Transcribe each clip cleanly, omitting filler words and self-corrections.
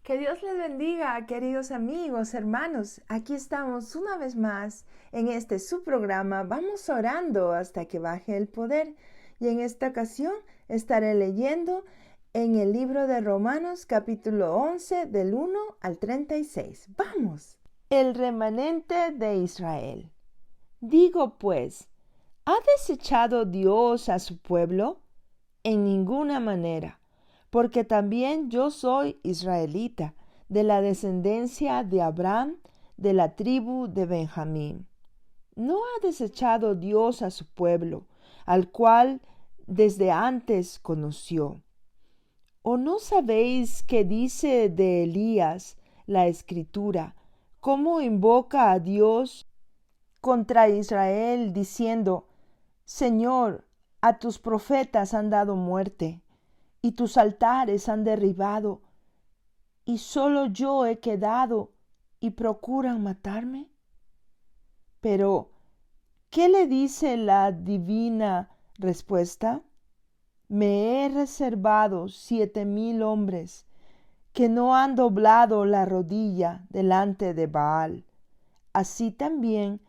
Que Dios les bendiga, queridos amigos, hermanos. Aquí estamos una vez más en este su programa. Vamos orando hasta que baje el poder. Y en esta ocasión estaré leyendo en el libro de Romanos capítulo 11 del 1 al 36. ¡Vamos! El remanente de Israel. Digo pues, ¿ha desechado Dios a su pueblo? En ninguna manera, porque también yo soy israelita, de la descendencia de Abraham, de la tribu de Benjamín. ¿No ha desechado Dios a su pueblo, al cual desde antes conoció? ¿O no sabéis qué dice de Elías la Escritura, cómo invoca a Dios contra Israel, diciendo: Señor, a tus profetas han dado muerte, y tus altares han derribado, y solo yo he quedado, y procuran matarme? Pero, ¿qué le dice la divina respuesta? Me he reservado 7,000 hombres que no han doblado la rodilla delante de Baal. Así también,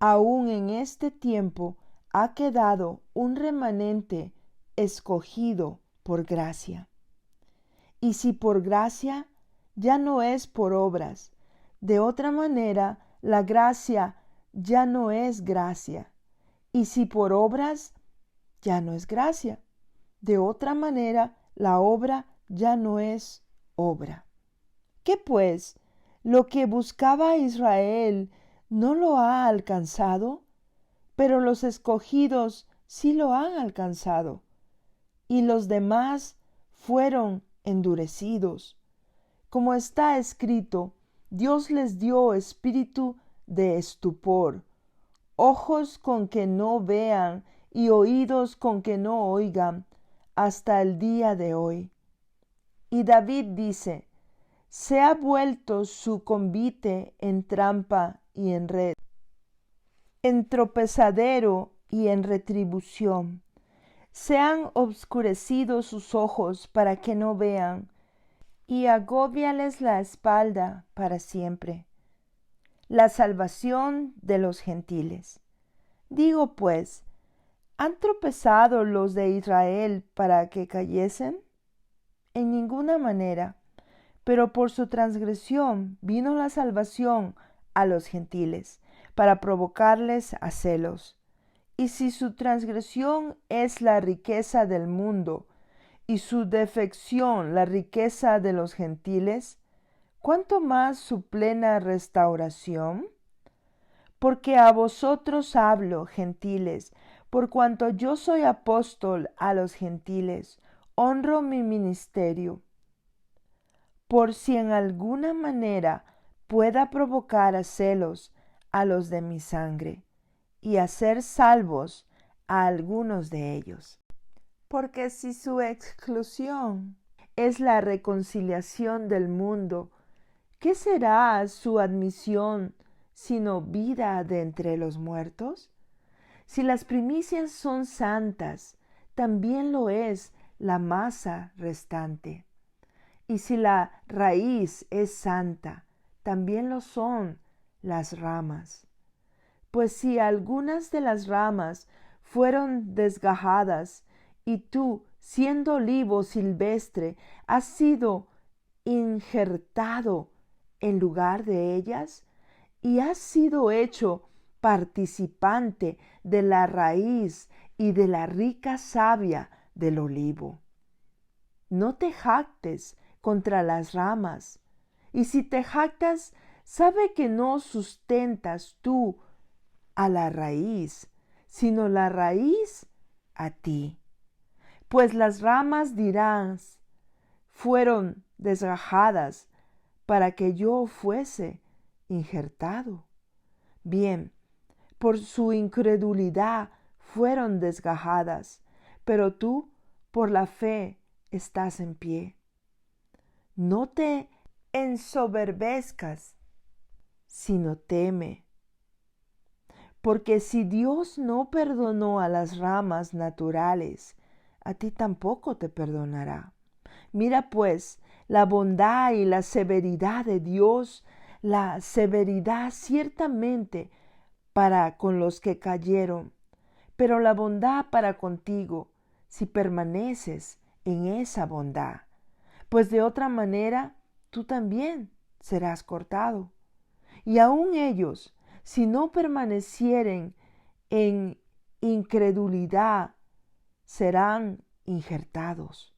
aún en este tiempo, ha quedado un remanente escogido por gracia. Y si por gracia, ya no es por obras. De otra manera, la gracia ya no es gracia. Y si por obras, ya no es gracia. De otra manera, la obra ya no es obra. ¿Qué pues? ¿Lo que buscaba Israel no lo ha alcanzado? Pero los escogidos sí lo han alcanzado, y los demás fueron endurecidos. Como está escrito, Dios les dio espíritu de estupor, ojos con que no vean y oídos con que no oigan, hasta el día de hoy. Y David dice: se ha vuelto su convite en trampa y en red, en tropezadero y en retribución. Se han obscurecido sus ojos para que no vean, y agóbiales la espalda para siempre. La salvación de los gentiles. Digo pues, ¿han tropezado los de Israel para que cayesen? En ninguna manera. Pero por su transgresión vino la salvación a los gentiles, para provocarles a celos. Y si su transgresión es la riqueza del mundo, y su defección la riqueza de los gentiles, ¿cuánto más su plena restauración? Porque a vosotros hablo, gentiles, por cuanto yo soy apóstol a los gentiles, honro mi ministerio, por si en alguna manera pueda provocar a celos a los de mi sangre, y hacer salvos a algunos de ellos. Porque si su exclusión es la reconciliación del mundo, ¿qué será su admisión sino vida de entre los muertos? Si las primicias son santas, también lo es la masa restante. Y si la raíz es santa, también lo son las ramas. Pues si algunas de las ramas fueron desgajadas, y tú, siendo olivo silvestre, has sido injertado en lugar de ellas, y has sido hecho participante de la raíz y de la rica savia del olivo. No te jactes contra las ramas, y si te jactas, sabe que no sustentas tú a la raíz, sino la raíz a ti. Pues las ramas dirán: fueron desgajadas para que yo fuese injertado. Bien, por su incredulidad fueron desgajadas, pero tú por la fe estás en pie. No te ensoberbezcas, sino teme. Porque si Dios no perdonó a las ramas naturales, a ti tampoco te perdonará. Mira pues la bondad y la severidad de Dios, la severidad ciertamente para con los que cayeron, pero la bondad para contigo, si permaneces en esa bondad, pues de otra manera tú también serás cortado. Y aun ellos, si no permanecieren en incredulidad, serán injertados,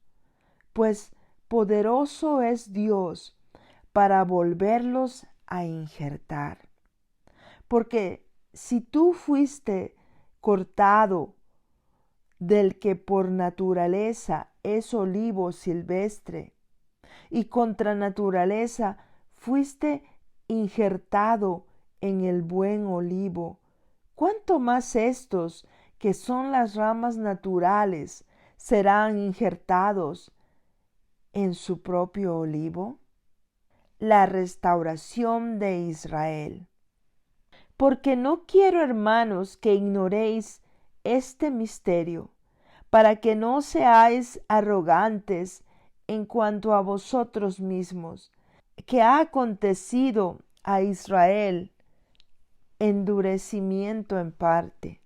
pues poderoso es Dios para volverlos a injertar. Porque si tú fuiste cortado del que por naturaleza es olivo silvestre, y contra naturaleza fuiste injertado en el buen olivo, ¿cuánto más estos, que son las ramas naturales, serán injertados en su propio olivo? La restauración de Israel. Porque no quiero, hermanos, que ignoréis este misterio, para que no seáis arrogantes en cuanto a vosotros mismos, que ha acontecido a Israel endurecimiento en parte,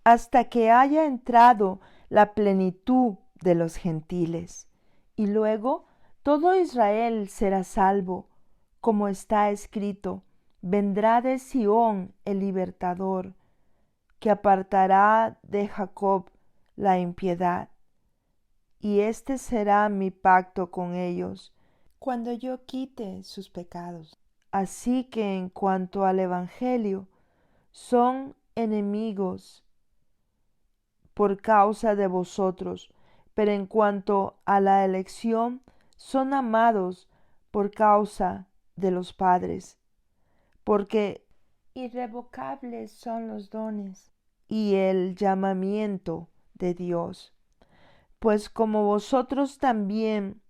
hasta que haya entrado la plenitud de los gentiles, y luego todo Israel será salvo, como está escrito: vendrá de Sión el libertador, que apartará de Jacob la impiedad. Y este será mi pacto con ellos, cuando yo quite sus pecados. Así que en cuanto al Evangelio, son enemigos por causa de vosotros, pero en cuanto a la elección, son amados por causa de los padres, porque irrevocables son los dones y el llamamiento de Dios. Pues como vosotros también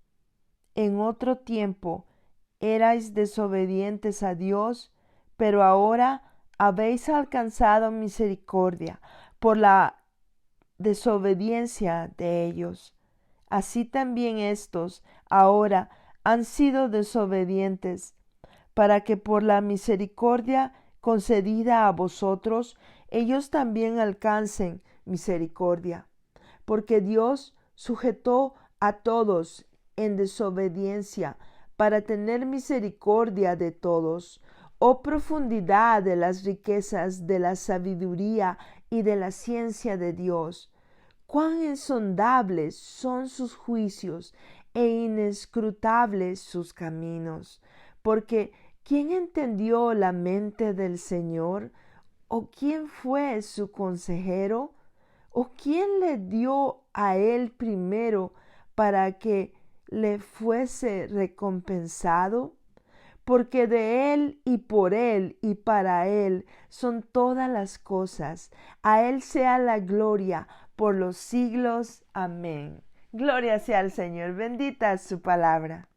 en otro tiempo erais desobedientes a Dios, pero ahora habéis alcanzado misericordia por la desobediencia de ellos. Así también éstos ahora han sido desobedientes, para que por la misericordia concedida a vosotros, ellos también alcancen misericordia. Porque Dios sujetó a todos en desobediencia para tener misericordia de todos. Oh profundidad de las riquezas de la sabiduría y de la ciencia de Dios. Cuán insondables son sus juicios e inescrutables sus caminos. Porque ¿quién entendió la mente del Señor? ¿O quién fue su consejero? ¿O quién le dio a él primero para que le fuese recompensado? Porque de él y por él y para él son todas las cosas. A él sea la gloria por los siglos. Amén. Gloria sea al Señor. Bendita es su palabra.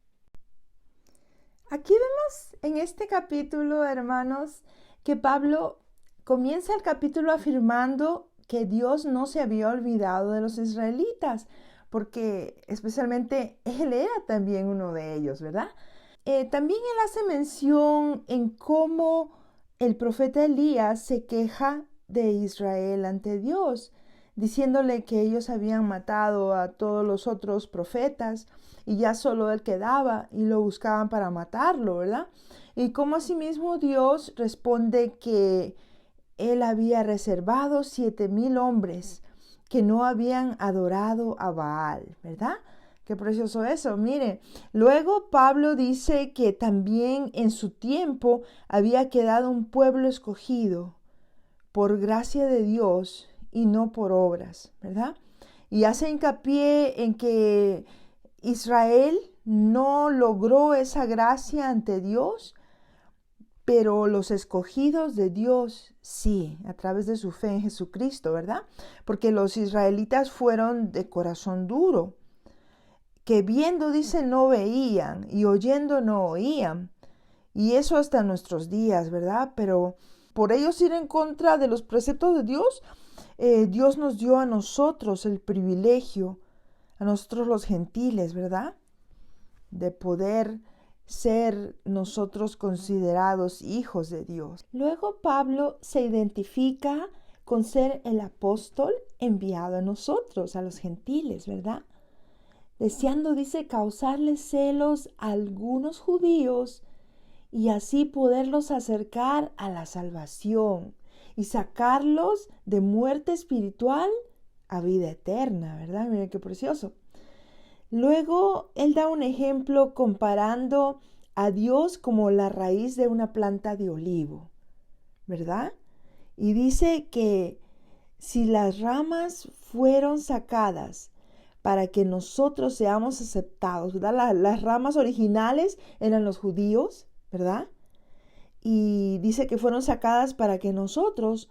Aquí vemos en este capítulo, hermanos, que Pablo comienza el capítulo afirmando que Dios no se había olvidado de los israelitas, porque especialmente él era también uno de ellos, ¿verdad? También él hace mención en cómo el profeta Elías se queja de Israel ante Dios, diciéndole que ellos habían matado a todos los otros profetas y ya solo él quedaba y lo buscaban para matarlo, ¿verdad? Y como asimismo Dios responde que él había reservado 7,000 hombres que no habían adorado a Baal, ¿verdad? Qué precioso eso, mire. Luego Pablo dice que también en su tiempo había quedado un pueblo escogido por gracia de Dios y no por obras, ¿verdad? Y hace hincapié en que Israel no logró esa gracia ante Dios, pero los escogidos de Dios sí, a través de su fe en Jesucristo, ¿verdad? Porque los israelitas fueron de corazón duro, que viendo, dice, no veían, y oyendo no oían. Y eso hasta nuestros días, ¿verdad? Pero por ellos ir en contra de los preceptos de Dios, Dios nos dio a nosotros el privilegio, a nosotros los gentiles, ¿verdad? de poder ser nosotros considerados hijos de Dios. Luego Pablo se identifica con ser el apóstol enviado a nosotros, a los gentiles, ¿verdad? Deseando, dice, causarles celos a algunos judíos y así poderlos acercar a la salvación y sacarlos de muerte espiritual a vida eterna, ¿verdad? Miren qué precioso. Luego, él da un ejemplo comparando a Dios como la raíz de una planta de olivo, ¿verdad? Y dice que si las ramas fueron sacadas para que nosotros seamos aceptados, ¿verdad? Las ramas originales eran los judíos, ¿verdad? Y dice que fueron sacadas para que nosotros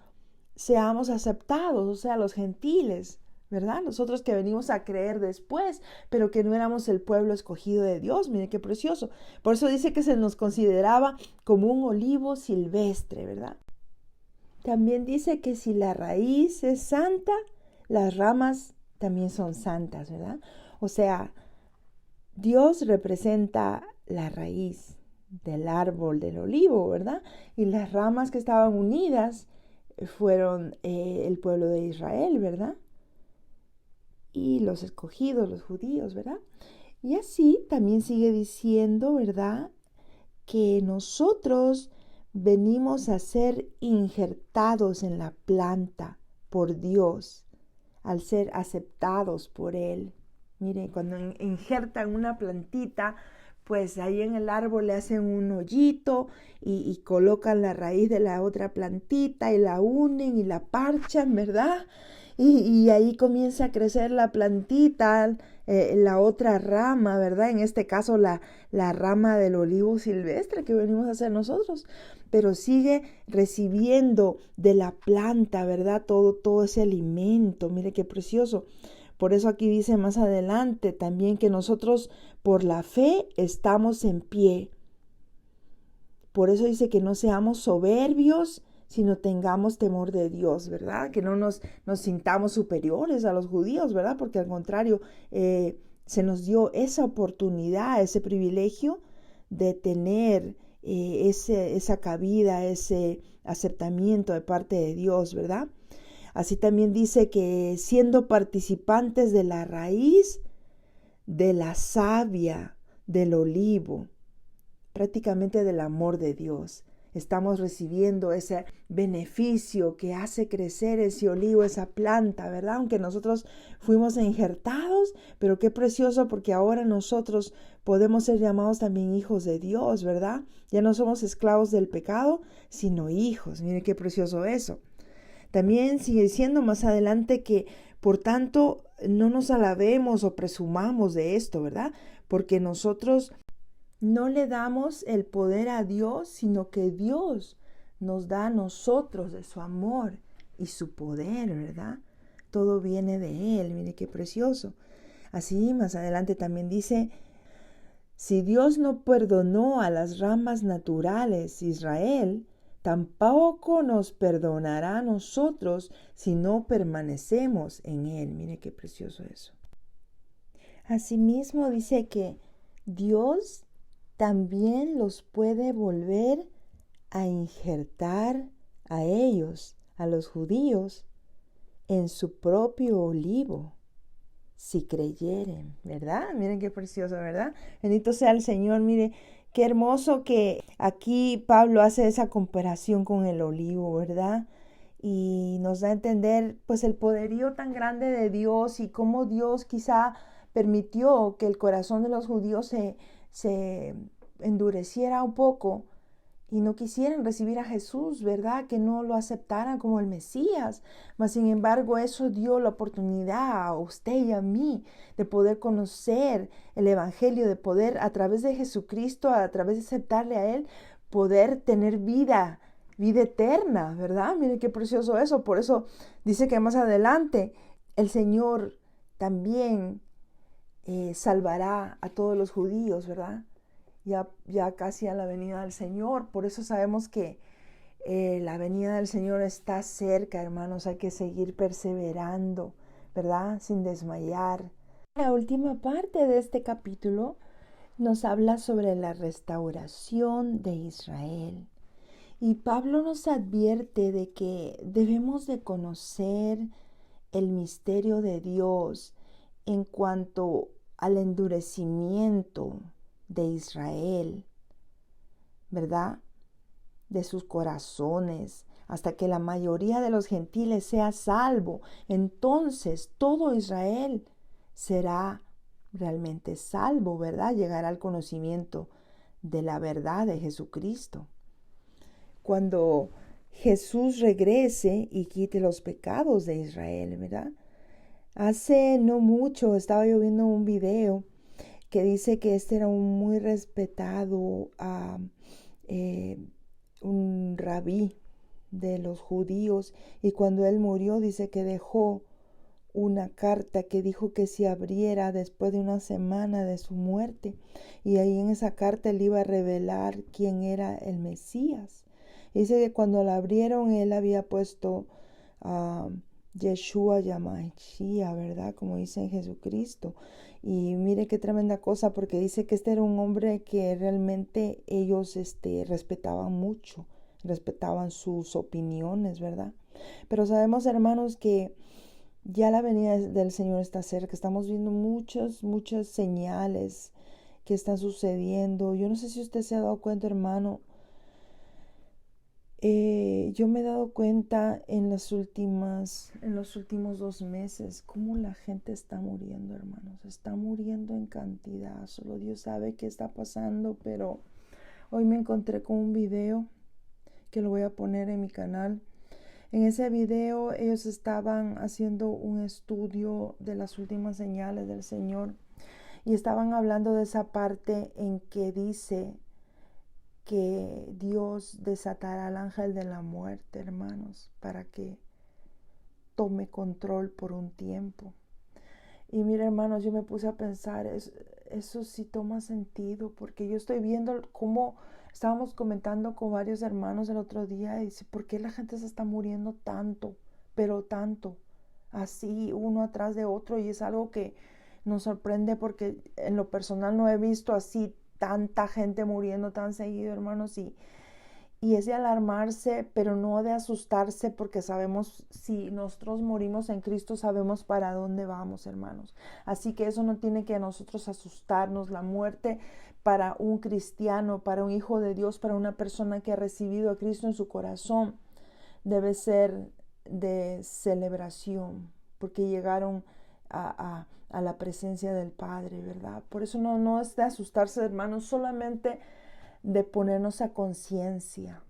seamos aceptados, o sea, los gentiles, ¿verdad? Nosotros que venimos a creer después, pero que no éramos el pueblo escogido de Dios. Mire qué precioso. Por eso dice que se nos consideraba como un olivo silvestre, ¿verdad? También dice que si la raíz es santa, las ramas también son santas, ¿verdad? O sea, Dios representa la raíz del árbol del olivo, ¿verdad? Y las ramas que estaban unidas fueron el pueblo de Israel, ¿verdad? Y los escogidos, los judíos, ¿verdad? Y así también sigue diciendo, ¿verdad? Que nosotros venimos a ser injertados en la planta por Dios, al ser aceptados por Él. Miren, cuando injertan una plantita, pues ahí en el árbol le hacen un hoyito y colocan la raíz de la otra plantita y la unen y la parchan, ¿verdad? Y ahí comienza a crecer la plantita, la otra rama, ¿verdad? En este caso la rama del olivo silvestre que venimos a hacer nosotros, pero sigue recibiendo de la planta, ¿verdad? Todo ese alimento, mire qué precioso. Por eso aquí dice más adelante también que nosotros por la fe estamos en pie. Por eso dice que no seamos soberbios, sino tengamos temor de Dios, ¿verdad? Que no nos sintamos superiores a los judíos, ¿verdad? Porque al contrario, se nos dio esa oportunidad, ese privilegio de tener esa cabida, ese aceptamiento de parte de Dios, ¿verdad? Así también dice que siendo participantes de la raíz, de la savia, del olivo, prácticamente del amor de Dios, estamos recibiendo ese beneficio que hace crecer ese olivo, esa planta, ¿verdad? Aunque nosotros fuimos injertados, pero qué precioso porque ahora nosotros podemos ser llamados también hijos de Dios, ¿verdad? Ya no somos esclavos del pecado, sino hijos. Miren qué precioso eso. También sigue diciendo más adelante que, por tanto, no nos alabemos o presumamos de esto, ¿verdad? Porque nosotros no le damos el poder a Dios, sino que Dios nos da a nosotros de su amor y su poder, ¿verdad? Todo viene de Él, mire qué precioso. Así más adelante también dice, si Dios no perdonó a las ramas naturales Israel, tampoco nos perdonará a nosotros si no permanecemos en Él. Mire qué precioso eso. Asimismo dice que Dios también los puede volver a injertar a ellos, a los judíos, en su propio olivo, si creyeren, ¿verdad? Miren qué precioso, ¿verdad? Bendito sea el Señor, mire, qué hermoso que aquí Pablo hace esa comparación con el olivo, ¿verdad? Y nos da a entender pues el poderío tan grande de Dios y cómo Dios quizá permitió que el corazón de los judíos se endureciera un poco y no quisieran recibir a Jesús, ¿verdad? Que no lo aceptaran como el Mesías. Mas, sin embargo, eso dio la oportunidad a usted y a mí de poder conocer el Evangelio, de poder a través de Jesucristo, a través de aceptarle a Él, poder tener vida eterna, ¿verdad? Mire qué precioso eso. Por eso dice que más adelante el Señor también salvará a todos los judíos, ¿verdad? Ya casi a la venida del Señor. Por eso sabemos que la venida del Señor está cerca, hermanos. Hay que seguir perseverando, ¿verdad? Sin desmayar. La última parte de este capítulo nos habla sobre la restauración de Israel. Y Pablo nos advierte de que debemos de conocer el misterio de Dios en cuanto al endurecimiento de Israel, ¿verdad? De sus corazones, hasta que la mayoría de los gentiles sea salvo. Entonces todo Israel será realmente salvo, ¿verdad? Llegará al conocimiento de la verdad de Jesucristo. Cuando Jesús regrese y quite los pecados de Israel, ¿verdad? Hace no mucho estaba yo viendo un video que dice que este era un muy respetado un rabí de los judíos, y cuando él murió dice que dejó una carta que dijo que se abriera después de una semana de su muerte, y ahí en esa carta él iba a revelar quién era el Mesías. Dice que cuando la abrieron él había puesto Yeshua Yamashia, ¿verdad? Como dice en Jesucristo. Y mire qué tremenda cosa, porque dice que este era un hombre que realmente ellos respetaban mucho, respetaban sus opiniones, ¿verdad? Pero sabemos, hermanos, que ya la venida del Señor está cerca. Estamos viendo muchas señales que están sucediendo. Yo no sé si usted se ha dado cuenta, hermano. Yo me he dado cuenta en los últimos 2 meses cómo la gente está muriendo, hermanos. Está muriendo en cantidad. Solo Dios sabe qué está pasando, pero hoy me encontré con un video que lo voy a poner en mi canal. En ese video ellos estaban haciendo un estudio de las últimas señales del Señor y estaban hablando de esa parte en que dice que Dios desatará al ángel de la muerte, hermanos, para que tome control por un tiempo. Y mira, hermanos, yo me puse a pensar, eso sí toma sentido, porque yo estoy viendo cómo estábamos comentando con varios hermanos el otro día y dice, ¿por qué la gente se está muriendo tanto? Pero tanto, así, uno atrás de otro, y es algo que nos sorprende porque en lo personal no he visto así tanta gente muriendo tan seguido, hermanos, y es de alarmarse, pero no de asustarse, porque sabemos, si nosotros morimos en Cristo, sabemos para dónde vamos, hermanos. Así que eso no tiene que a nosotros asustarnos. La muerte para un cristiano, para un hijo de Dios, para una persona que ha recibido a Cristo en su corazón, debe ser de celebración, porque llegaron a la presencia del Padre, ¿verdad? Por eso no es de asustarse, hermanos, solamente de ponernos a conciencia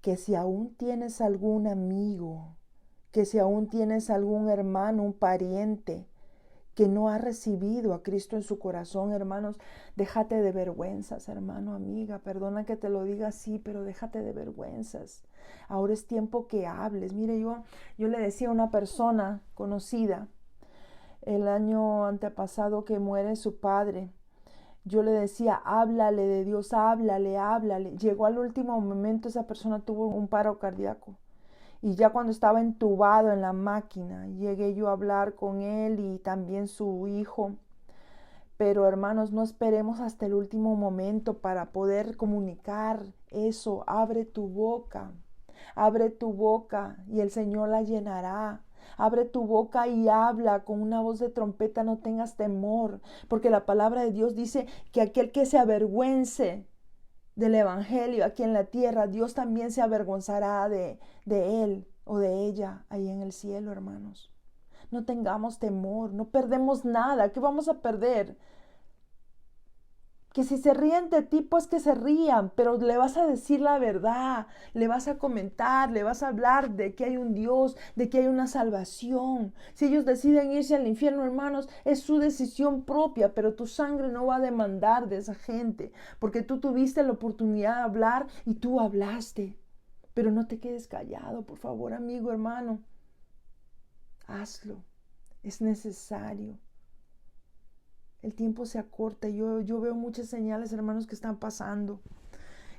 que si aún tienes algún amigo, que si aún tienes algún hermano, un pariente que no ha recibido a Cristo en su corazón, hermanos, déjate de vergüenzas, hermano, amiga, perdona que te lo diga así, pero déjate de vergüenzas. Ahora es tiempo que hables. Mire, yo le decía a una persona conocida el año antepasado que muere su padre, yo le decía, háblale de Dios, háblale. Llegó al último momento, esa persona tuvo un paro cardíaco. Y ya cuando estaba entubado en la máquina, llegué yo a hablar con él y también su hijo. Pero hermanos, no esperemos hasta el último momento para poder comunicar eso. Abre tu boca y el Señor la llenará. Abre tu boca y habla con una voz de trompeta, no tengas temor, porque la palabra de Dios dice que aquel que se avergüence del evangelio aquí en la tierra, Dios también se avergonzará de él o de ella ahí en el cielo, hermanos. No tengamos temor, no perdemos nada. ¿Qué vamos a perder? Que si se ríen de ti, pues que se rían, pero le vas a decir la verdad, le vas a comentar, le vas a hablar de que hay un Dios, de que hay una salvación. Si ellos deciden irse al infierno, hermanos, es su decisión propia, pero tu sangre no va a demandar de esa gente, porque tú tuviste la oportunidad de hablar y tú hablaste. Pero no te quedes callado, por favor, amigo, hermano. Hazlo, es necesario. El tiempo se acorta. Yo veo muchas señales, hermanos, que están pasando.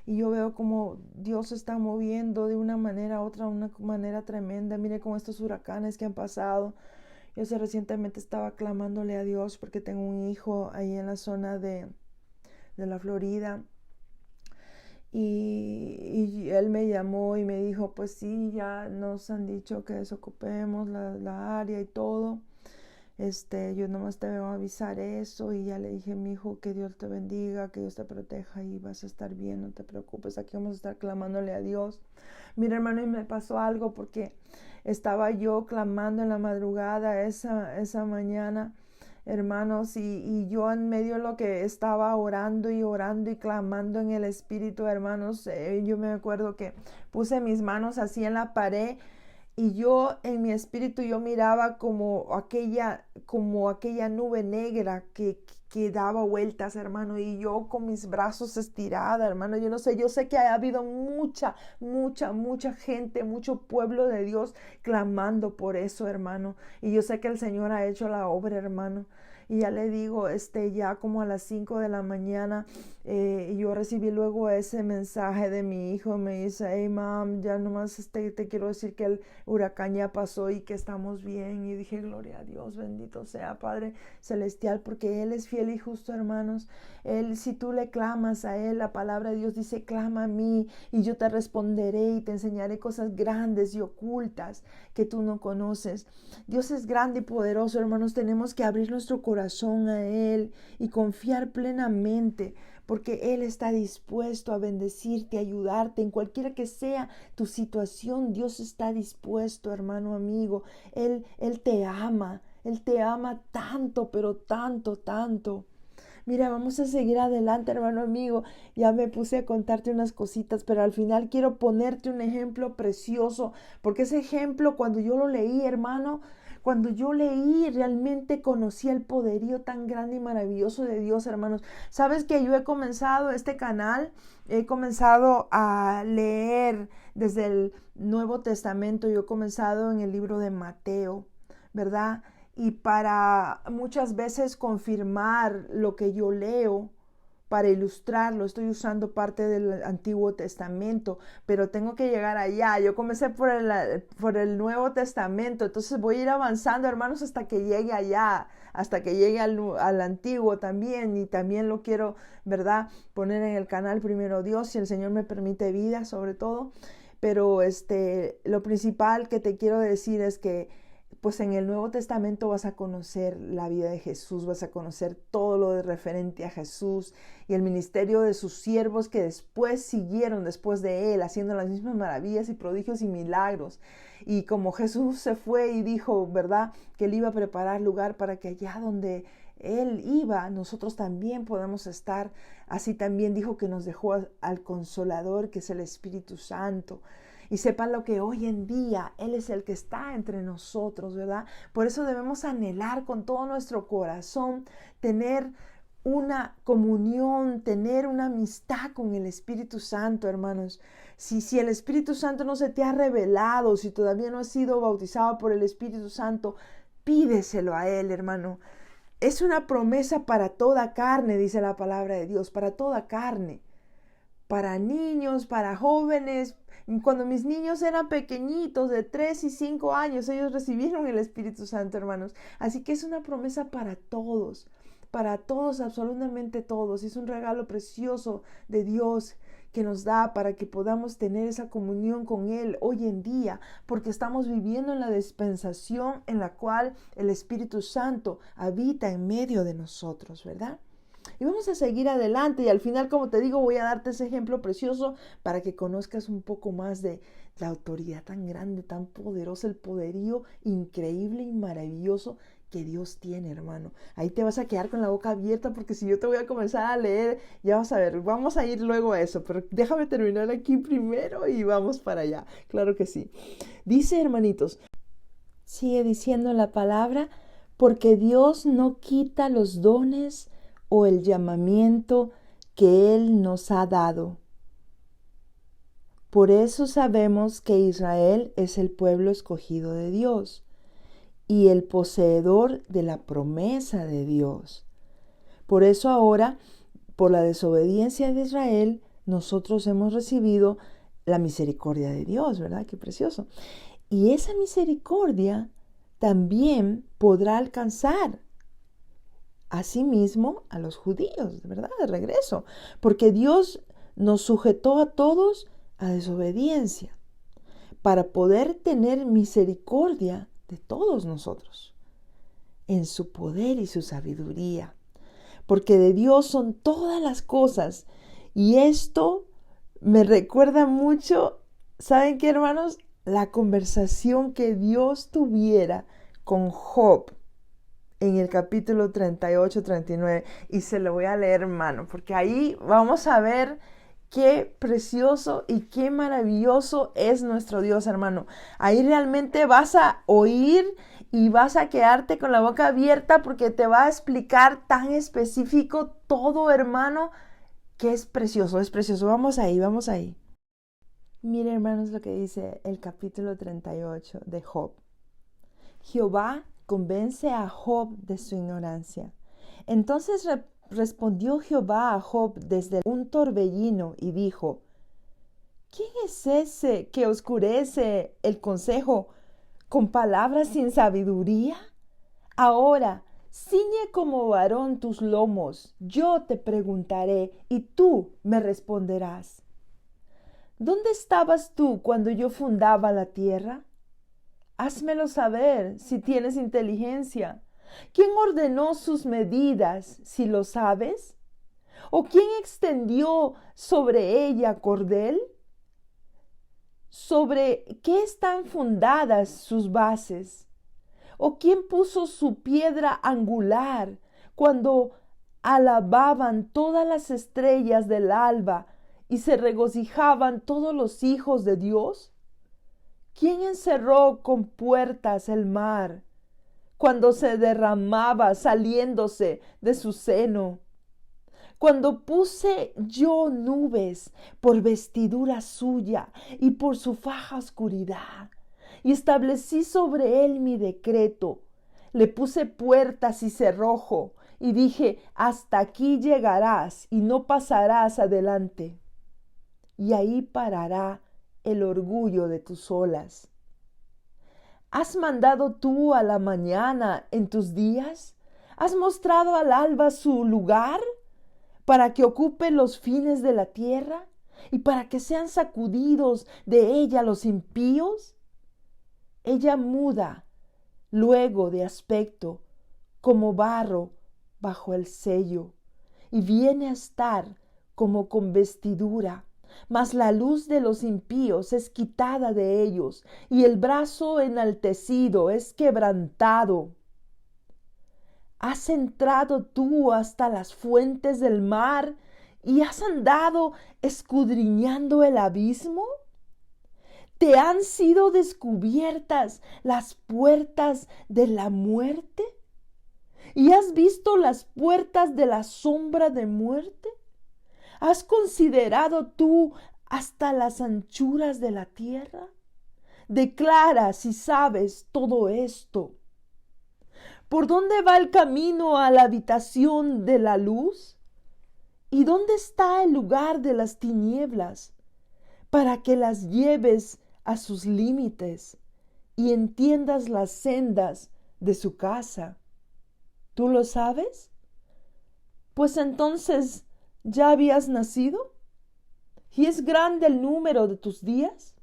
Y yo veo como Dios se está moviendo de una manera a otra, una manera tremenda. Mire con estos huracanes que han pasado. Yo recientemente estaba clamándole a Dios porque tengo un hijo ahí en la zona de de la Florida. Y él me llamó y me dijo, pues sí, ya nos han dicho que desocupemos la área y todo. Yo nomás te vengo a avisar eso. Y ya le dije, mi hijo, que Dios te bendiga, que Dios te proteja y vas a estar bien, no te preocupes, aquí vamos a estar clamándole a Dios. Mira, hermano, y me pasó algo porque estaba yo clamando en la madrugada esa mañana, hermanos, y yo en medio de lo que estaba orando y clamando en el Espíritu, hermanos, yo me acuerdo que puse mis manos así en la pared. Y yo en mi espíritu yo miraba como aquella nube negra que daba vueltas, hermano, y yo con mis brazos estirados, hermano, yo no sé, yo sé que ha habido mucha gente, mucho pueblo de Dios clamando por eso, hermano, y yo sé que el Señor ha hecho la obra, hermano. Y ya le digo, ya como a las 5 de la mañana, yo recibí luego ese mensaje de mi hijo. Me dice, hey, mam, ya nomás te quiero decir que el huracán ya pasó y que estamos bien. Y dije, gloria a Dios, bendito sea Padre Celestial, porque Él es fiel y justo, hermanos. Él, si tú le clamas a Él, la palabra de Dios dice, clama a mí y yo te responderé y te enseñaré cosas grandes y ocultas que tú no conoces. Dios es grande y poderoso, hermanos. Tenemos que abrir nuestro corazón a Él y confiar plenamente, porque Él está dispuesto a bendecirte, a ayudarte en cualquiera que sea tu situación. Dios está dispuesto, hermano, amigo. Él te ama tanto, pero tanto. Mira, vamos a seguir adelante, hermano amigo. Ya me puse a contarte unas cositas, pero al final quiero ponerte un ejemplo precioso, porque ese ejemplo, cuando yo lo leí, hermano, cuando yo leí, realmente conocí el poderío tan grande y maravilloso de Dios, hermanos. Sabes que yo he comenzado este canal, he comenzado a leer desde el Nuevo Testamento. Yo he comenzado en el libro de Mateo, ¿verdad? Y para muchas veces confirmar lo que yo leo, para ilustrarlo, estoy usando parte del Antiguo Testamento, pero tengo que llegar allá. Yo comencé por el Nuevo Testamento, entonces voy a ir avanzando, hermanos, hasta que llegue allá, hasta que llegue al Antiguo también, y también lo quiero, ¿verdad?, poner en el canal primero Dios, si el Señor me permite vida, sobre todo. Pero lo principal que te quiero decir es que pues en el Nuevo Testamento vas a conocer la vida de Jesús, vas a conocer todo lo de referente a Jesús y el ministerio de sus siervos que después siguieron después de él, haciendo las mismas maravillas y prodigios y milagros. Y como Jesús se fue y dijo, ¿verdad?, que él iba a preparar lugar para que allá donde él iba, nosotros también podamos estar. Así también dijo que nos dejó al Consolador, que es el Espíritu Santo. Y sepan lo que hoy en día Él es el que está entre nosotros, ¿verdad? Por eso debemos anhelar con todo nuestro corazón tener una comunión, tener una amistad con el Espíritu Santo, hermanos. Si el Espíritu Santo no se te ha revelado, si todavía no has sido bautizado por el Espíritu Santo, pídeselo a Él, hermano. Es una promesa para toda carne, dice la palabra de Dios, para toda carne. Para niños, para jóvenes. Cuando mis niños eran pequeñitos, de 3 y 5 años, ellos recibieron el Espíritu Santo, hermanos. Así que es una promesa para todos, absolutamente todos. Es un regalo precioso de Dios que nos da para que podamos tener esa comunión con Él hoy en día, porque estamos viviendo en la dispensación en la cual el Espíritu Santo habita en medio de nosotros, ¿verdad? Y vamos a seguir adelante, y al final, como te digo, voy a darte ese ejemplo precioso para que conozcas un poco más de la autoridad tan grande, tan poderosa, el poderío increíble y maravilloso que Dios tiene, hermano. Ahí te vas a quedar con la boca abierta, porque si yo te voy a comenzar a leer, ya vas a ver, vamos a ir luego a eso, pero déjame terminar aquí primero y vamos para allá. Claro que sí. Dice, hermanitos, sigue diciendo la palabra, porque Dios no quita los dones o el llamamiento que Él nos ha dado. Por eso sabemos que Israel es el pueblo escogido de Dios y el poseedor de la promesa de Dios. Por eso ahora, por la desobediencia de Israel, nosotros hemos recibido la misericordia de Dios, ¿verdad? Qué precioso. Y esa misericordia también podrá alcanzar Asimismo a los judíos, de verdad, de regreso, porque Dios nos sujetó a todos a desobediencia para poder tener misericordia de todos nosotros en su poder y su sabiduría, porque de Dios son todas las cosas. Y esto me recuerda mucho, ¿saben qué, hermanos? La conversación que Dios tuviera con Job en el capítulo 38, 39. Y se lo voy a leer, hermano, porque ahí vamos a ver qué precioso y qué maravilloso es nuestro Dios, hermano. Ahí realmente vas a oír y vas a quedarte con la boca abierta porque te va a explicar tan específico todo, hermano, que es precioso, es precioso. Vamos ahí, vamos ahí. Miren, hermanos, lo que dice el capítulo 38 de Job. Jehová convence a Job de su ignorancia. Entonces respondió Jehová a Job desde un torbellino y dijo: ¿Quién es ese que oscurece el consejo con palabras sin sabiduría? Ahora, ciñe como varón tus lomos, yo te preguntaré y tú me responderás. ¿Dónde estabas tú cuando yo fundaba la tierra? Házmelo saber si tienes inteligencia. ¿Quién ordenó sus medidas, si lo sabes? ¿O quién extendió sobre ella cordel? ¿Sobre qué están fundadas sus bases? ¿O quién puso su piedra angular cuando alababan todas las estrellas del alba y se regocijaban todos los hijos de Dios? ¿Quién encerró con puertas el mar cuando se derramaba saliéndose de su seno? Cuando puse yo nubes por vestidura suya y por su faja oscuridad, y establecí sobre él mi decreto, le puse puertas y cerrojo, y dije: hasta aquí llegarás y no pasarás adelante, y ahí parará el orgullo de tus olas. ¿Has mandado tú a la mañana en tus días? ¿Has mostrado al alba su lugar para que ocupe los fines de la tierra y para que sean sacudidos de ella los impíos? Ella muda luego de aspecto como barro bajo el sello y viene a estar como con vestidura. Mas la luz de los impíos es quitada de ellos, y el brazo enaltecido es quebrantado. ¿Has entrado tú hasta las fuentes del mar y has andado escudriñando el abismo? ¿Te han sido descubiertas las puertas de la muerte? ¿Y has visto las puertas de la sombra de muerte? ¿Has considerado tú hasta las anchuras de la tierra? Declara si sabes todo esto. ¿Por dónde va el camino a la habitación de la luz? ¿Y dónde está el lugar de las tinieblas? Para que las lleves a sus límites y entiendas las sendas de su casa. ¿Tú lo sabes? Pues entonces, ¿ya habías nacido? ¿Y es grande el número de tus días?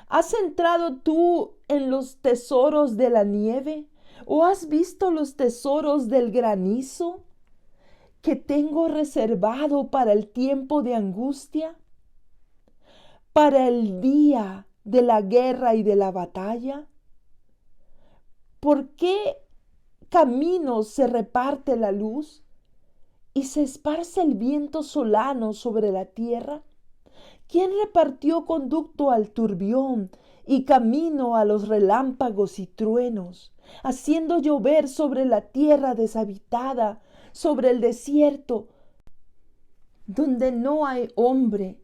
¿Has entrado tú en los tesoros de la nieve? ¿O has visto los tesoros del granizo que tengo reservado para el tiempo de angustia? ¿Para el día de la guerra y de la batalla? ¿Por qué caminos se reparte la luz y se esparce el viento solano sobre la tierra? ¿Quién repartió conducto al turbión y camino a los relámpagos y truenos, haciendo llover sobre la tierra deshabitada, sobre el desierto, donde no hay hombre,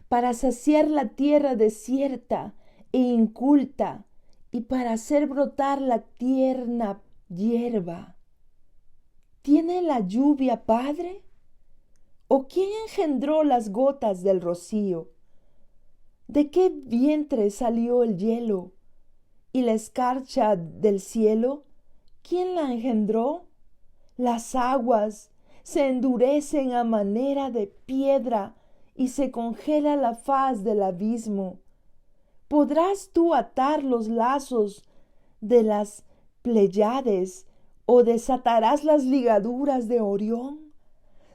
para saciar la tierra desierta e inculta, y para hacer brotar la tierna hierba? ¿Tiene la lluvia padre? ¿O quién engendró las gotas del rocío? ¿De qué vientre salió el hielo? ¿Y la escarcha del cielo? ¿Quién la engendró? Las aguas se endurecen a manera de piedra y se congela la faz del abismo. ¿Podrás tú atar los lazos de las Pléyades o desatarás las ligaduras de Orión?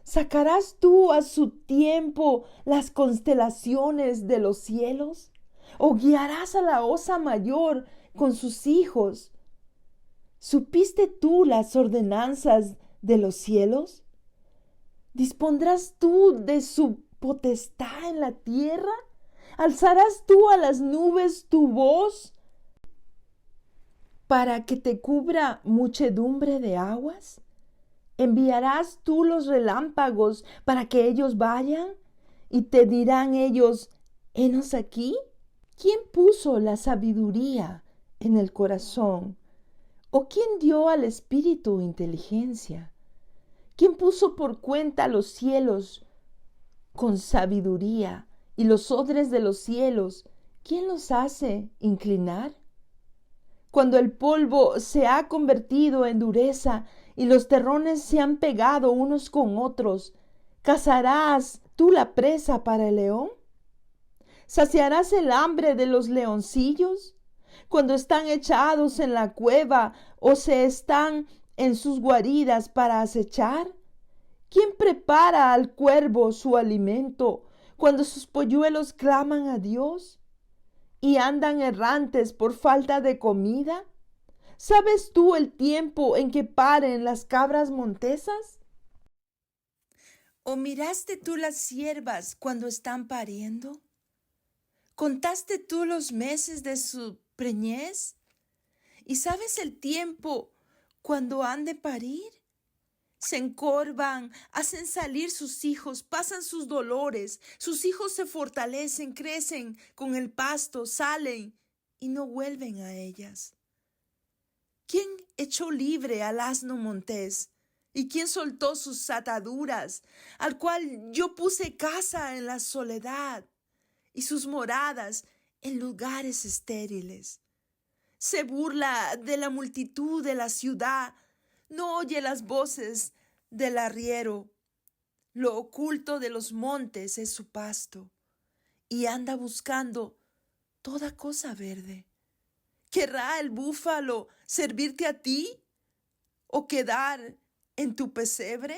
¿Sacarás tú a su tiempo las constelaciones de los cielos? ¿O guiarás a la Osa Mayor con sus hijos? ¿Supiste tú las ordenanzas de los cielos? ¿Dispondrás tú de su potestad en la tierra? ¿Alzarás tú a las nubes tu voz para que te cubra muchedumbre de aguas? ¿Enviarás tú los relámpagos para que ellos vayan? Y te dirán ellos, henos aquí. ¿Quién puso la sabiduría en el corazón? ¿O quién dio al espíritu inteligencia? ¿Quién puso por cuenta los cielos con sabiduría y los odres de los cielos? ¿Quién los hace inclinar? Cuando el polvo se ha convertido en dureza y los terrones se han pegado unos con otros, ¿cazarás tú la presa para el león? ¿Saciarás el hambre de los leoncillos cuando están echados en la cueva o se están en sus guaridas para acechar? ¿Quién prepara al cuervo su alimento cuando sus polluelos claman a Dios y andan errantes por falta de comida? ¿Sabes tú el tiempo en que paren las cabras montesas? ¿O miraste tú las ciervas cuando están pariendo? ¿Contaste tú los meses de su preñez? ¿Y sabes el tiempo cuando han de parir? Se encorvan, hacen salir sus hijos, pasan sus dolores, sus hijos se fortalecen, crecen con el pasto, salen y no vuelven a ellas. ¿Quién echó libre al asno montés? ¿Y quién soltó sus ataduras? Al cual yo puse casa en la soledad y sus moradas en lugares estériles. Se burla de la multitud de la ciudad, no oye las voces del arriero. Lo oculto de los montes es su pasto y anda buscando toda cosa verde. ¿Querrá el búfalo servirte a ti o quedar en tu pesebre?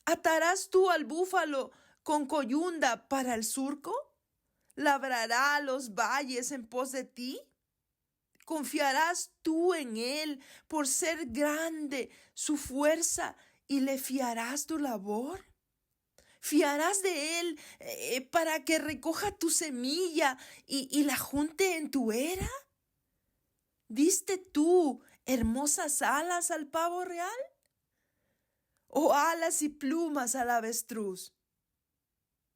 ¿Atarás tú al búfalo con coyunda para el surco? ¿Labrará los valles en pos de ti? ¿Confiarás tú en él por ser grande su fuerza y le fiarás tu labor? ¿Fiarás de él para que recoja tu semilla y la junte en tu era? ¿Diste tú hermosas alas al pavo real? ¿O alas y plumas al avestruz,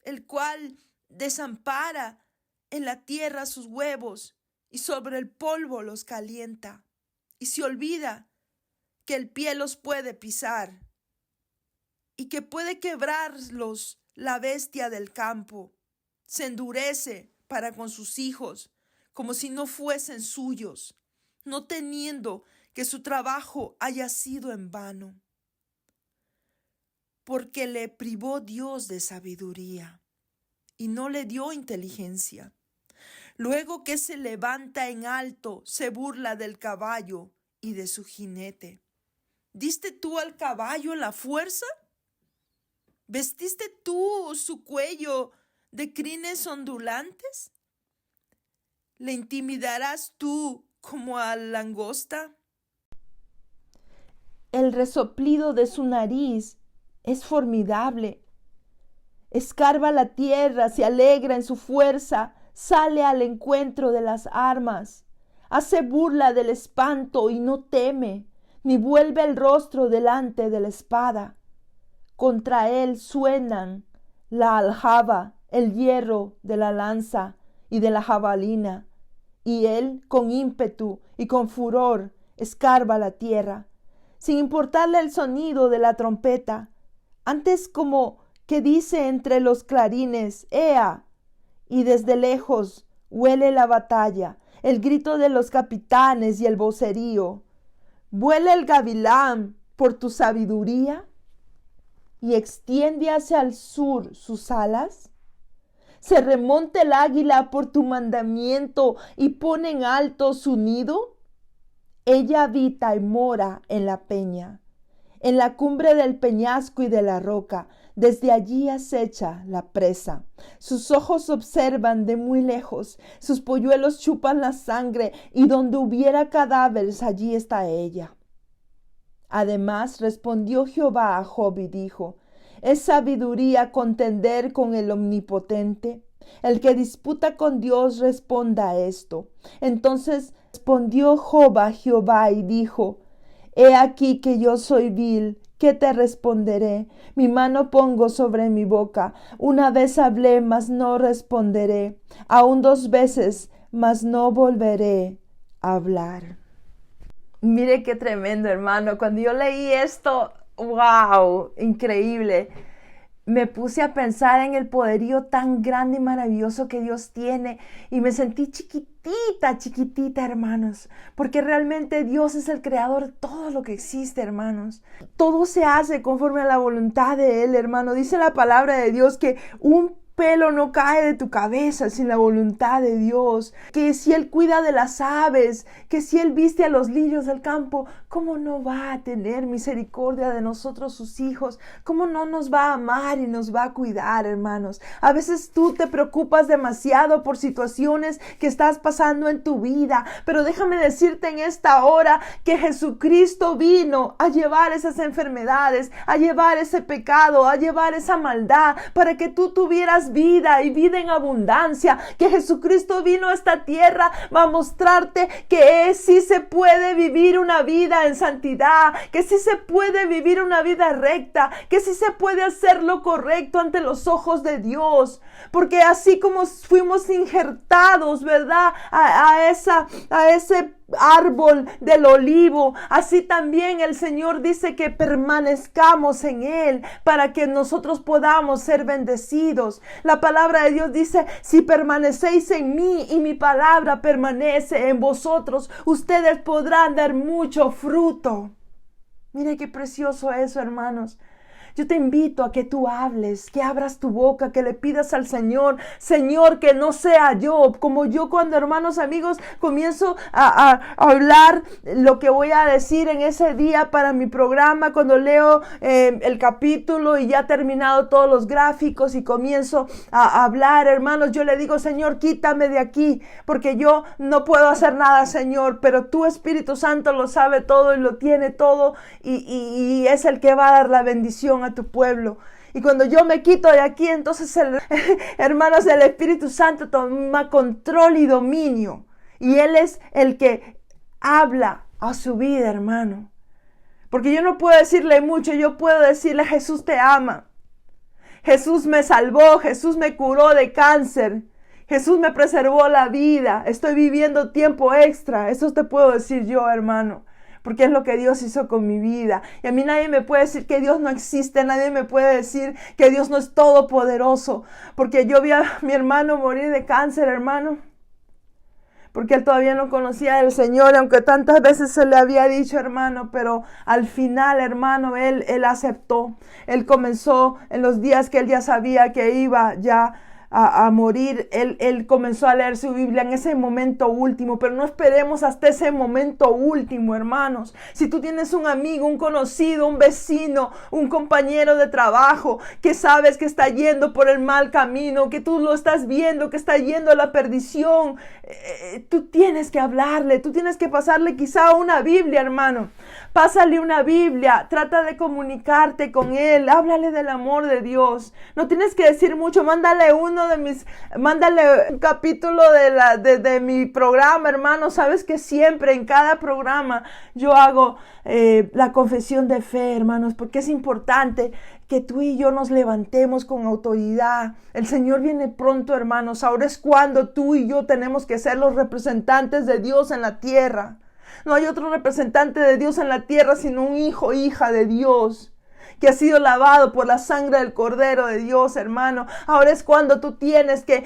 el cual desampara en la tierra sus huevos y sobre el polvo los calienta, y se olvida que el pie los puede pisar y que puede quebrarlos la bestia del campo? Se endurece para con sus hijos como si no fuesen suyos, no teniendo que su trabajo haya sido en vano, porque le privó Dios de sabiduría y no le dio inteligencia. Luego que se levanta en alto, se burla del caballo y de su jinete. ¿Diste tú al caballo la fuerza? ¿Vestiste tú su cuello de crines ondulantes? ¿Le intimidarás tú como a la langosta? El resoplido de su nariz es formidable. Escarba la tierra, se alegra en su fuerza, sale al encuentro de las armas, hace burla del espanto y no teme, ni vuelve el rostro delante de la espada. Contra él suenan la aljaba, el hierro de la lanza y de la jabalina, y él con ímpetu y con furor escarba la tierra, sin importarle el sonido de la trompeta, antes como que dice entre los clarines, ¡Ea! Y desde lejos huele la batalla, el grito de los capitanes y el vocerío. Vuela el gavilán por tu sabiduría y extiende hacia el sur sus alas? ¿Se remonta el águila por tu mandamiento y pone en alto su nido? Ella habita y mora en la peña, en la cumbre del peñasco y de la roca. Desde allí acecha la presa. Sus ojos observan de muy lejos, sus polluelos chupan la sangre, y donde hubiera cadáveres, allí está ella. Además respondió Jehová a Job y dijo: ¿Es sabiduría contender con el Omnipotente? El que disputa con Dios responda a esto. Entonces respondió Job a Jehová y dijo: He aquí que yo soy vil. ¿Qué te responderé? Mi mano pongo sobre mi boca. Una vez hablé, mas no responderé. Aún 2 veces, mas no volveré a hablar. Mire qué tremendo, hermano. Cuando yo leí esto, wow, increíble. Me puse a pensar en el poderío tan grande y maravilloso que Dios tiene y me sentí chiquitita, hermanos, porque realmente Dios es el creador de todo lo que existe, hermanos. Todo se hace conforme a la voluntad de Él, hermano. Dice la palabra de Dios que un pelo no cae de tu cabeza sin la voluntad de Dios, que si Él cuida de las aves, que si Él viste a los lirios del campo, ¿cómo no va a tener misericordia de nosotros sus hijos? ¿Cómo no nos va a amar y nos va a cuidar, hermanos? A veces tú te preocupas demasiado por situaciones que estás pasando en tu vida, pero déjame decirte en esta hora que Jesucristo vino a llevar esas enfermedades, a llevar ese pecado, a llevar esa maldad, para que tú tuvieras vida y vida en abundancia, que Jesucristo vino a esta tierra a mostrarte que sí se puede vivir una vida en santidad, que sí se puede vivir una vida recta, que sí se puede hacer lo correcto ante los ojos de Dios, porque así como fuimos injertados, ¿verdad? A ese árbol del olivo, así también el Señor dice que permanezcamos en Él para que nosotros podamos ser bendecidos. La palabra de Dios dice: si permanecéis en mí y mi palabra permanece en vosotros, ustedes podrán dar mucho fruto. Mire qué precioso eso, hermanos. Yo te invito a que tú hables, que abras tu boca, que le pidas al Señor: Señor, que no sea yo, como yo cuando, hermanos, amigos, comienzo a hablar lo que voy a decir en ese día para mi programa, cuando leo el capítulo y ya he terminado todos los gráficos y comienzo a hablar, hermanos, yo le digo: Señor, quítame de aquí, porque yo no puedo hacer nada, Señor, pero tú, Espíritu Santo, lo sabe todo y lo tiene todo, y es el que va a dar la bendición a tu pueblo. Y cuando yo me quito de aquí, entonces hermanos, el Espíritu Santo toma control y dominio, y Él es el que habla a su vida, hermano, porque yo no puedo decirle mucho. Yo puedo decirle: Jesús te ama, Jesús me salvó, Jesús me curó de cáncer, Jesús me preservó la vida, estoy viviendo tiempo extra. Eso te puedo decir yo, hermano, porque es lo que Dios hizo con mi vida. Y a mí nadie me puede decir que Dios no existe, nadie me puede decir que Dios no es todopoderoso, porque yo vi a mi hermano morir de cáncer, hermano, porque él todavía no conocía al Señor, aunque tantas veces se le había dicho, hermano, pero al final, hermano, él aceptó. Él comenzó en los días que él ya sabía que iba ya a morir, él comenzó a leer su Biblia en ese momento último, pero no esperemos hasta ese momento último, hermanos. Si tú tienes un amigo, un conocido, un vecino, un compañero de trabajo que sabes que está yendo por el mal camino, que tú lo estás viendo, que está yendo a la perdición, tú tienes que hablarle, tú tienes que pasarle quizá una Biblia, hermano. Pásale una Biblia, trata de comunicarte con él, háblale del amor de Dios. No tienes que decir mucho, mándale un capítulo de mi programa, hermano. Sabes que siempre en cada programa yo hago la confesión de fe, hermanos, porque es importante que tú y yo nos levantemos con autoridad. El Señor viene pronto, hermanos. Ahora es cuando tú y yo tenemos que ser los representantes de Dios en la tierra. No hay otro representante de Dios en la tierra sino un hijo, hija de Dios, que ha sido lavado por la sangre del Cordero de Dios, hermano. Ahora es cuando tú tienes que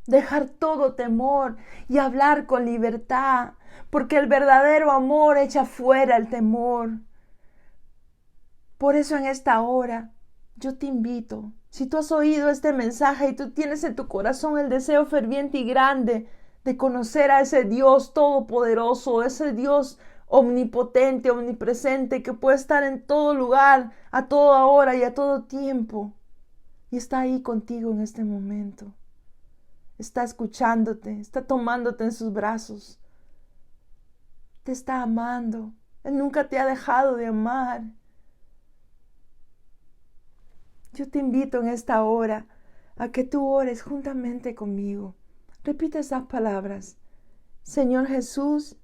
dejar todo temor y hablar con libertad, porque el verdadero amor echa fuera el temor. Por eso en esta hora yo te invito, si tú has oído este mensaje y tú tienes en tu corazón el deseo ferviente y grande de conocer a ese Dios todopoderoso, ese Dios omnipotente, omnipresente, que puede estar en todo lugar, a toda hora y a todo tiempo, y está ahí contigo en este momento, está escuchándote, está tomándote en sus brazos, te está amando, Él nunca te ha dejado de amar. Yo te invito en esta hora a que tú ores juntamente conmigo. Repite esas palabras. Señor Jesús,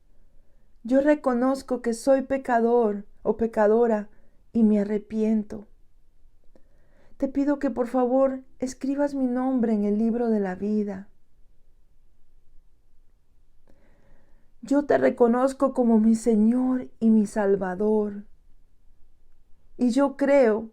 yo reconozco que soy pecador o pecadora y me arrepiento. Te pido que por favor escribas mi nombre en el libro de la vida. Yo te reconozco como mi Señor y mi Salvador. Y yo creo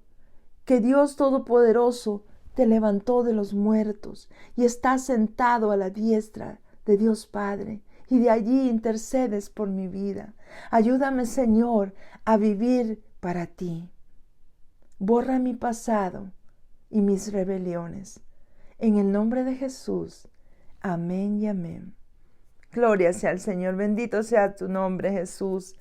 que Dios Todopoderoso te levantó de los muertos y estás sentado a la diestra de Dios Padre, y de allí intercedes por mi vida. Ayúdame, Señor, a vivir para ti. Borra mi pasado y mis rebeliones. En el nombre de Jesús. Amén y amén. Gloria sea al Señor. Bendito sea tu nombre, Jesús.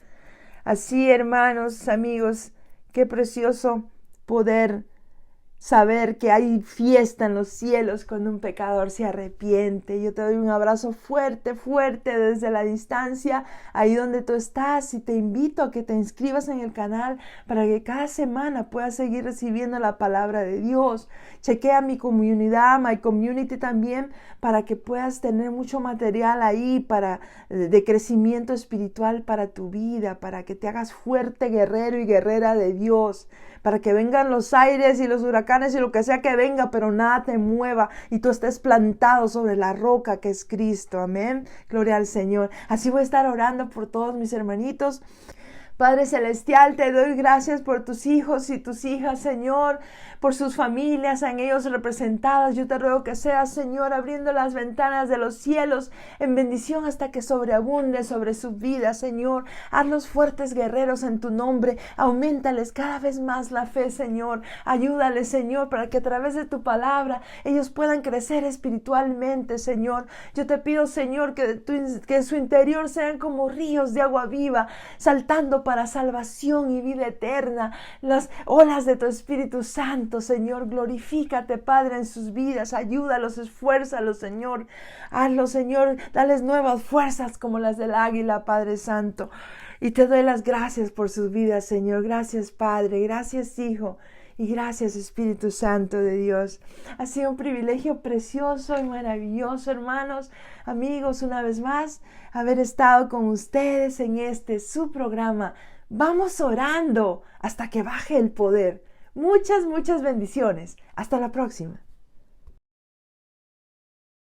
Así, hermanos, amigos, qué precioso poder saber que hay fiesta en los cielos cuando un pecador se arrepiente. Yo te doy un abrazo fuerte, fuerte desde la distancia, ahí donde tú estás, y te invito a que te inscribas en el canal para que cada semana puedas seguir recibiendo la palabra de Dios. Chequea mi comunidad, My Community también, para que puedas tener mucho material ahí de crecimiento espiritual para tu vida, para que te hagas fuerte guerrero y guerrera de Dios, para que vengan los aires y los huracanes y lo que sea que venga, pero nada te mueva y tú estés plantado sobre la roca que es Cristo. Amén. Gloria al Señor. Así voy a estar orando por todos mis hermanitos. Padre Celestial, te doy gracias por tus hijos y tus hijas, Señor, por sus familias en ellos representadas. Yo te ruego que seas, Señor, abriendo las ventanas de los cielos en bendición hasta que sobreabunde sobre sus vidas, Señor. Hazlos fuertes guerreros en tu nombre. Auméntales cada vez más la fe, Señor. Ayúdales, Señor, para que a través de tu palabra ellos puedan crecer espiritualmente, Señor. Yo te pido, Señor, que su interior sean como ríos de agua viva, saltando para salvación y vida eterna. Las olas de tu Espíritu Santo, Señor, glorifícate, Padre, en sus vidas. Ayúdalos, esfuérzalos, Señor. Hazlos, Señor, dales nuevas fuerzas como las del águila, Padre Santo. Y te doy las gracias por sus vidas, Señor. Gracias, Padre. Gracias, Hijo. Y gracias, Espíritu Santo de Dios. Ha sido un privilegio precioso y maravilloso, hermanos, amigos, una vez más, haber estado con ustedes en su programa. Vamos orando hasta que baje el poder. Muchas, muchas bendiciones. Hasta la próxima.